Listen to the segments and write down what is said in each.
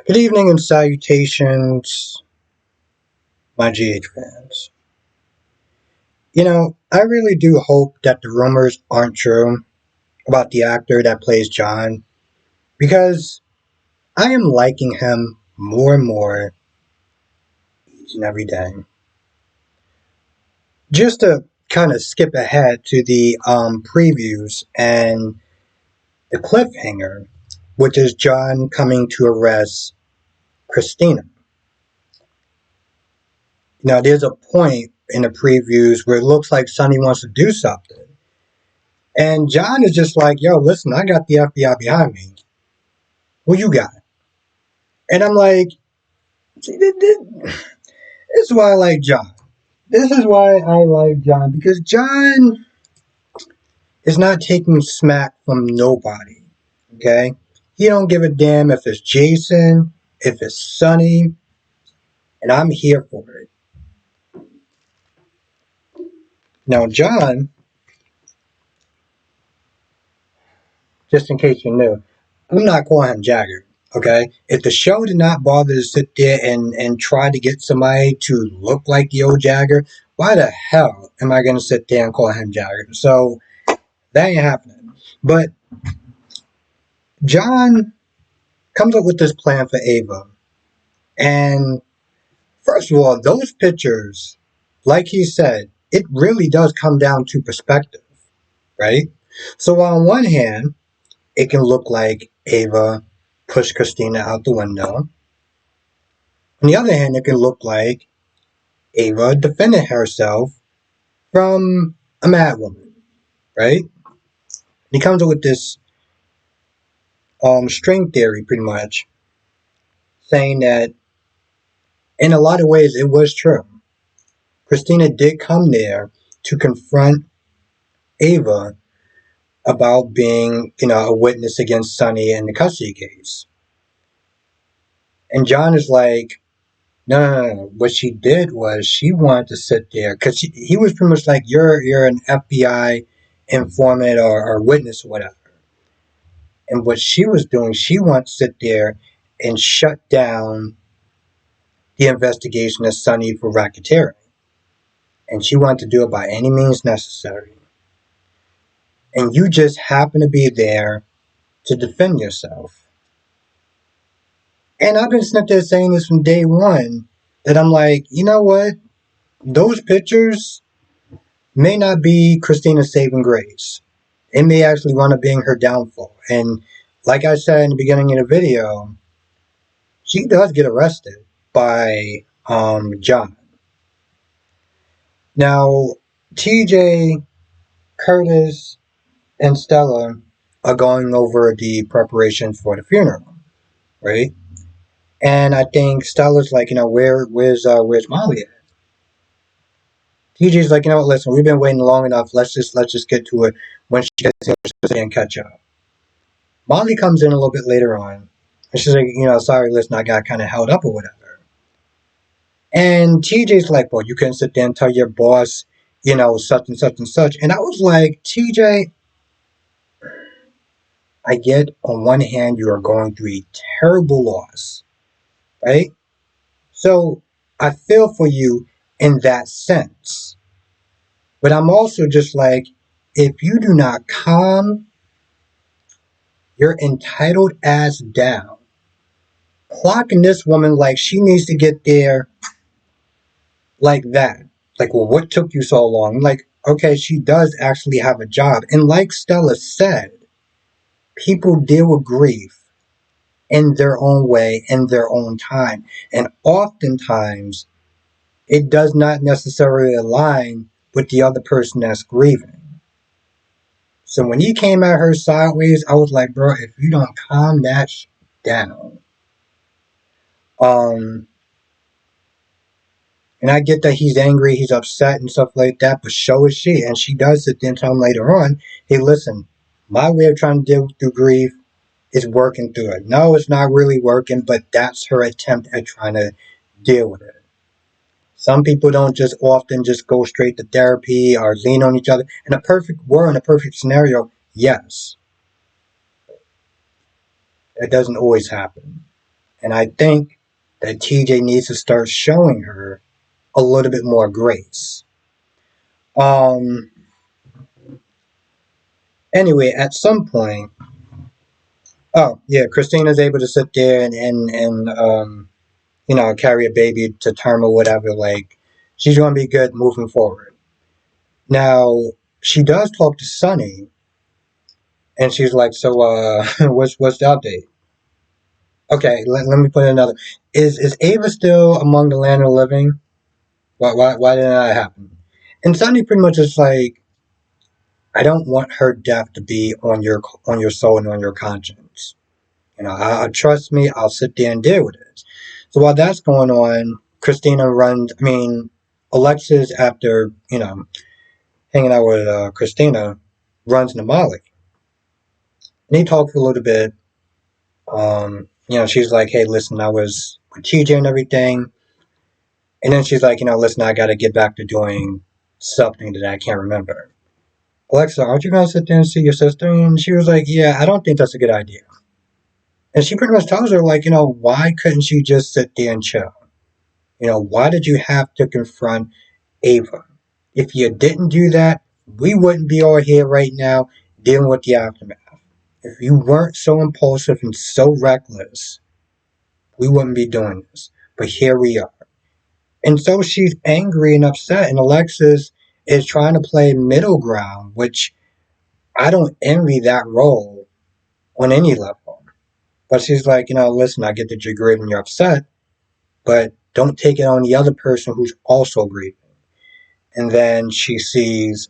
Good evening and salutations, my GH fans. I really do hope that the rumors aren't true about the actor that plays John, because I am liking him more and more each and every day. Just to kind of skip ahead to the previews and the cliffhanger, which is John coming to arrest Christina. Now, there's a point in the previews where it looks like Sonny wants to do something. And John is just like, yo, listen, I got the FBI behind me. What you got? And I'm like, see, this is why I like John. This is why I like John. Because John is not taking smack from nobody. Okay? He don't give a damn if it's Jason, if it's Sonny. And I'm here for it. Now, John, just in case you knew, I'm not calling him Jagger. Okay, if the show did not bother to sit there and try to get somebody to look like the old Jagger, why the hell am I going to sit there and call him Jagger? So that ain't happening. But John comes up with this plan for Ava. And first of all, those pictures, like he said, it really does come down to perspective, right? So on one hand, it can look like Ava pushed Christina out the window. On the other hand, it can look like Ava defended herself from a mad woman, right? He comes up with this string theory, pretty much, saying that in a lot of ways it was true. Christina did come there to confront Ava about being, a witness against Sonny in the custody case. And John is like, no. What she did was she wanted to sit there because he was pretty much like, you're an FBI informant or witness or whatever. And what she was doing, she wanted to sit there and shut down the investigation of Sonny for racketeering. And she wanted to do it by any means necessary. And you just happen to be there to defend yourself. And I've been sitting there saying this from day one, that I'm like, you know what? Those pictures may not be Christina's saving grace. It may actually wind up being her downfall. And like I said in the beginning of the video, she does get arrested by John. Now, TJ, Curtis, and Stella are going over the preparations for the funeral, right? And I think Stella's like, where's Molly at? TJ's like, listen, we've been waiting long enough. Let's just get to it when she gets in and catch up. Molly comes in a little bit later on, and she's like, sorry, listen, I got kind of held up or whatever. And TJ's like, well, you can sit there and tell your boss, such and such and such. And I was like, TJ, I get on one hand, you are going through a terrible loss, right? So I feel for you in that sense. But I'm also just like, if you do not calm your entitled ass down, clocking this woman like she needs to get there like that. Like, well, what took you so long? Like, okay, she does actually have a job. And like Stella said, people deal with grief in their own way, in their own time. And oftentimes, it does not necessarily align with the other person that's grieving. So when he came at her sideways, I was like, bro, if you don't calm that down. And I get that he's angry, he's upset and stuff like that, but so is she. And she does sit there and tell him later on, hey, listen, my way of trying to deal through grief is working through it. No, it's not really working, but that's her attempt at trying to deal with it. Some people don't just often just go straight to therapy or lean on each other. In a perfect world, in a perfect scenario, yes. It doesn't always happen. And I think that TJ needs to start showing her a little bit more grace. Um, anyway, at some point, oh yeah, Christina's able to sit there and carry a baby to term or whatever. Like, she's gonna be good moving forward. Now, she does talk to Sunny, and she's like, "So, what's the update?" Okay, let me put it another. Is Ava still among the land of the living? Why didn't that happen? And Sunny pretty much is like, I don't want her death to be on your soul and on your conscience. Trust me, I'll sit there and deal with it. So while that's going on, Christina runs. I mean, Alexis, after hanging out with Christina, runs into Molly, and they talk for a little bit. She's like, "Hey, listen, I was with TJ and everything," and then she's like, "Listen, I got to get back to doing something that I can't remember." Alexa, aren't you gonna sit there and see your sister? And she was like, "Yeah, I don't think that's a good idea." And she pretty much tells her, like, why couldn't she just sit there and chill? Why did you have to confront Ava? If you didn't do that, we wouldn't be all here right now dealing with the aftermath. If you weren't so impulsive and so reckless, we wouldn't be doing this. But here we are. And so she's angry and upset, and Alexis is trying to play middle ground, which I don't envy that role on any level. But she's like, listen, I get that you're grieving, you're upset, but don't take it on the other person who's also grieving. And then she sees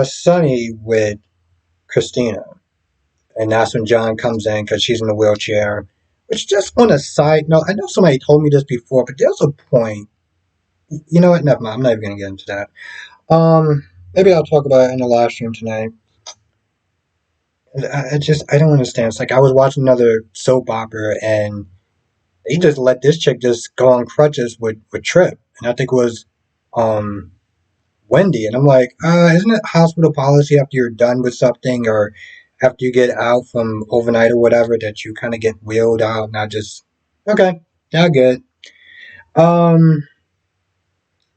Sunny with Christina, and that's when John comes in because she's in a wheelchair. Which, just on a side note, I know somebody told me this before, but there's a point. You know what? Never mind. I'm not even gonna get into that. Maybe I'll talk about it in the live stream tonight. I don't understand. It's like I was watching another soap opera and they just let this chick just go on crutches with Trip, and I think it was um Wendy, and I'm like, isn't it hospital policy after you're done with something or after you get out from overnight or whatever that you kind of get wheeled out, not just okay, yeah, good. Um,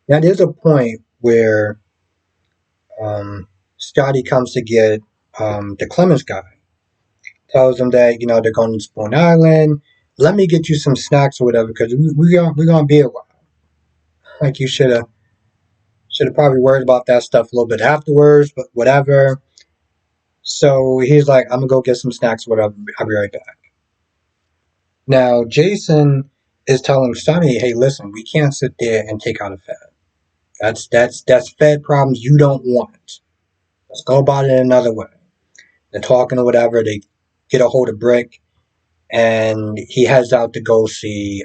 Now there's a point where Scotty comes to get the Clemens guy, tells him that they're going to Spoon Island. Let me get you some snacks or whatever because we're gonna be a while. Like you should have probably worried about that stuff a little bit afterwards, but whatever. So he's like, I'm gonna go get some snacks, whatever. I'll be right back. Now Jason is telling Sonny, hey, listen, we can't sit there and take out a Fed. That's Fed problems you don't want. Let's go about it another way. They're talking or whatever. They get a hold of Brick, and he heads out to go see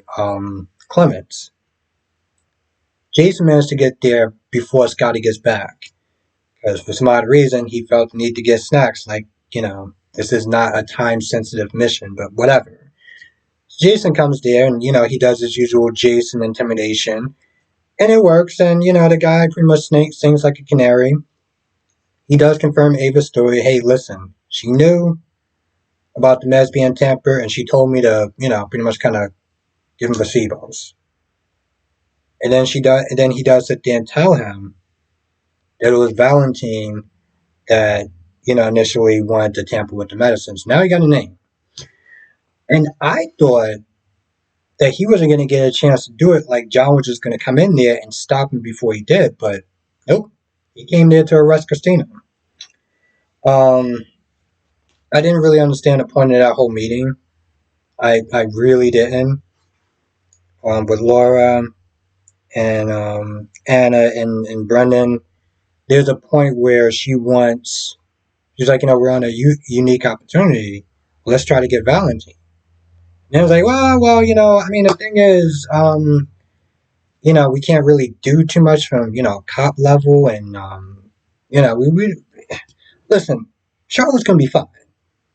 Clements. Jason managed to get there before Scotty gets back. Because for some odd reason, he felt the need to get snacks. Like, this is not a time sensitive mission, but whatever. Jason comes there and, he does his usual Jason intimidation. And it works. And, the guy pretty much sings like a canary. He does confirm Ava's story. Hey, listen, she knew about the meds being tampered, and she told me to, pretty much kind of give him placebos. And then he does sit there and tell him that it was Valentine that initially wanted to tamper with the medicines. Now he got a name. And I thought that he wasn't going to get a chance to do it, like John was just going to come in there and stop him before he did, but nope. He came there to arrest Christina. Um, I didn't really understand the point of that whole meeting. I really didn't. With Laura and Anna and Brendan, there's a point where she's like, we're on a unique opportunity. Let's try to get Valentine. And I was like, well, I mean, the thing is, we can't really do too much from, cop level. And, we listen, Charlotte's going to be fine,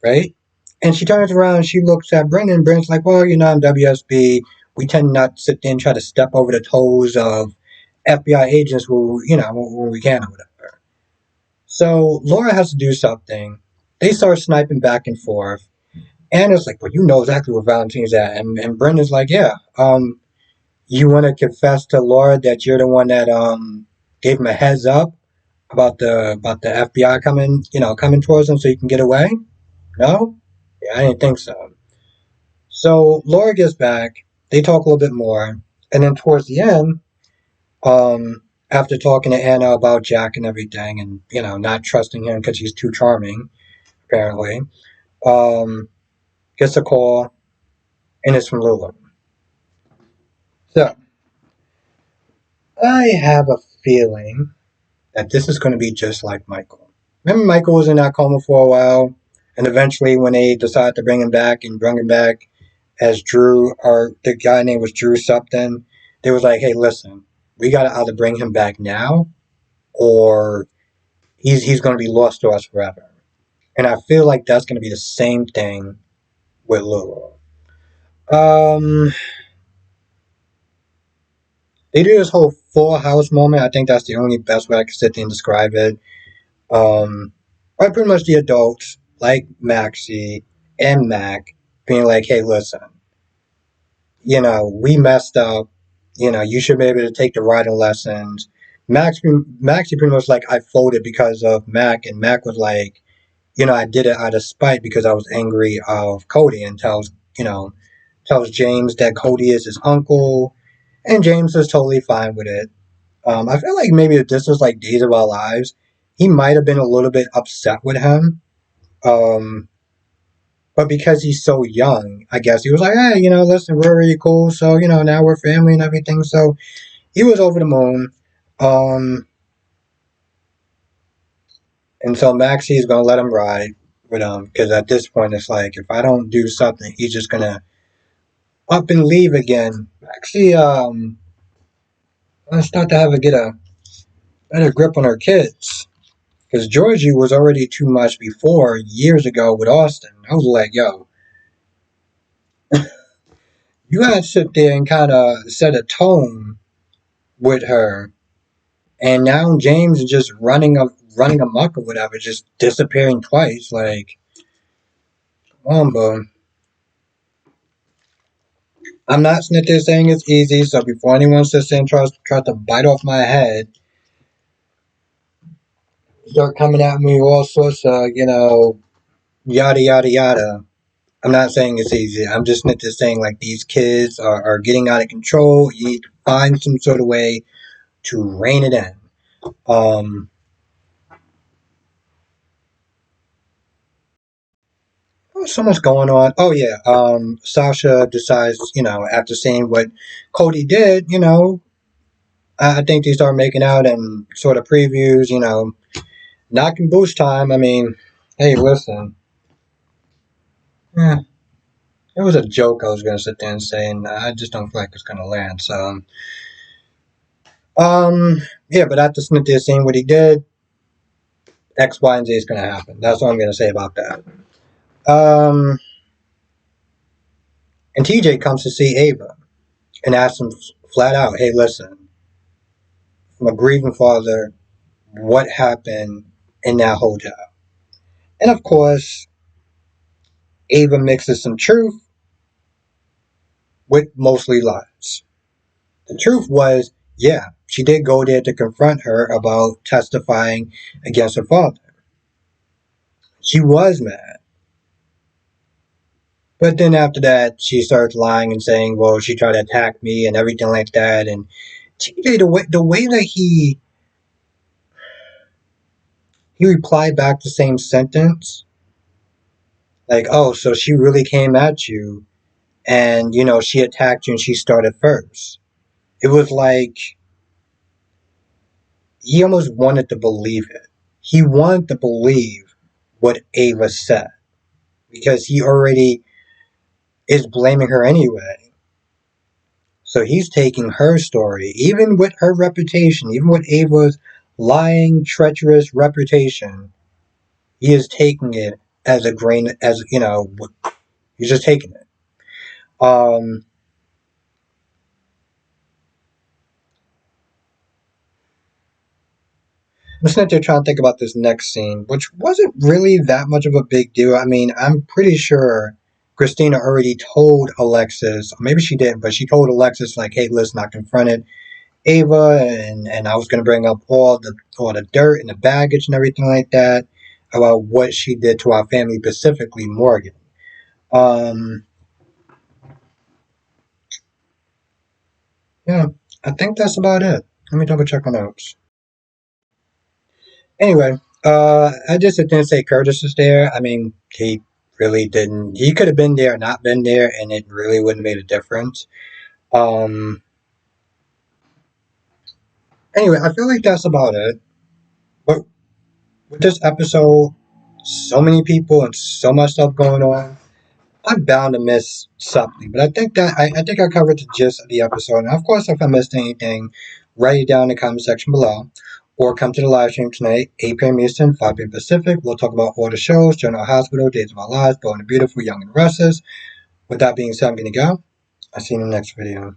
right? And she turns around and she looks at Brendan. Brendan's like, well, I'm WSB. We tend not to sit there and try to step over the toes of FBI agents when we can or whatever. So Laura has to do something. They start sniping back and forth. Anna's like, well, you know exactly where Valentine's at. And Brendan's like, yeah, you want to confess to Laura that you're the one that gave him a heads up about the FBI coming towards him so you can get away? No? Yeah, I didn't think so. So Laura gets back, they talk a little bit more, and then towards the end, after talking to Anna about Jack and everything and, not trusting him because he's too charming, apparently, um, gets a call and it's from Lulu. So I have a feeling that this is going to be just like Michael. Remember, Michael was in that coma for a while, and eventually, when they decided to bring him back and bring him back as Drew, or the guy name was Drew something, they was like, "Hey, listen, we got to either bring him back now, or he's going to be lost to us forever." And I feel like that's going to be the same thing with Lulu. Um, they do this whole full house moment. I think that's the only best way I can sit there and describe it. Um, are pretty much the adults like Maxie and Mac being like, "Hey, listen, we messed up. You should be able to take the writing lessons." Maxie pretty much like, "I folded because of Mac," and Mac was like, "I did it out of spite because I was angry of Cody," and tells James that Cody is his uncle, and James is totally fine with it. I feel like maybe if this was like Days of Our Lives, he might have been a little bit upset with him. Um, but because he's so young, I guess he was like, "Hey, listen, we're really cool. So, now we're family and everything." So he was over the moon. Um, and so Maxie is going to let him ride with him because at this point, it's like, if I don't do something, he's just going to up and leave again. Maxie, let's start to get a better grip on her kids. Because Georgie was already too much before, years ago, with Austin. I was like, yo, you gotta sit there and kind of set a tone with her. And now James is just running amok or whatever, just disappearing twice. Like, come on, bro. I'm not sitting there saying it's easy, so before anyone sits there and tries to bite off my head, start coming at me all sorts of, yada, yada, yada. I'm not saying it's easy. I'm just not just saying like these kids are getting out of control. You need to find some sort of way to rein it in. Um, so much going on. Oh yeah. Sasha decides, after seeing what Cody did, I think they start making out and sort of previews, knocking boost time. I mean, hey, listen, eh, it was a joke I was going to sit there and say, and I just don't feel like it's going to land. So, yeah, but after Smith is seeing what he did, X, Y, and Z is going to happen. That's what I'm going to say about that. Um, and TJ comes to see Ava and asks him flat out, "Hey, listen, I'm a grieving father. What happened in that hotel?" And of course, Ava mixes some truth with mostly lies. The truth was, yeah, she did go there to confront her about testifying against her father. She was mad. But then after that, she starts lying and saying, well, she tried to attack me and everything like that. And TJ, the way that he replied back the same sentence, like, oh, so she really came at you and, she attacked you and she started first. It was like he almost wanted to believe it. He wanted to believe what Ava said because he already is blaming her anyway. So he's taking her story, even with her reputation, even with Ava's lying, treacherous reputation, he is taking it as a grain, he's just taking it. Um, I'm sitting there trying to think about this next scene, which wasn't really that much of a big deal. I mean, I'm pretty sure Christina already told Alexis, or maybe she didn't, but she told Alexis, like, hey, listen, I confronted Ava, and I was going to bring up all the dirt and the baggage and everything like that about what she did to our family, specifically Morgan. Um, yeah, I think that's about it. Let me double check my notes. Anyway, I just didn't say Curtis is there. I mean, he really didn't. He could have been there, or not been there, and it really wouldn't have made a difference. Um, anyway, I feel like that's about it. But with this episode, so many people and so much stuff going on, I'm bound to miss something. But I think I covered the gist of the episode. And of course, if I missed anything, write it down in the comment section below. Or come to the live stream tonight, 8 p.m. Eastern, 5 p.m. Pacific. We'll talk about all the shows, General Hospital, Days of Our Lives, Bold and the Beautiful, Young and the Restless. With that being said, I'm going to go. I'll see you in the next video.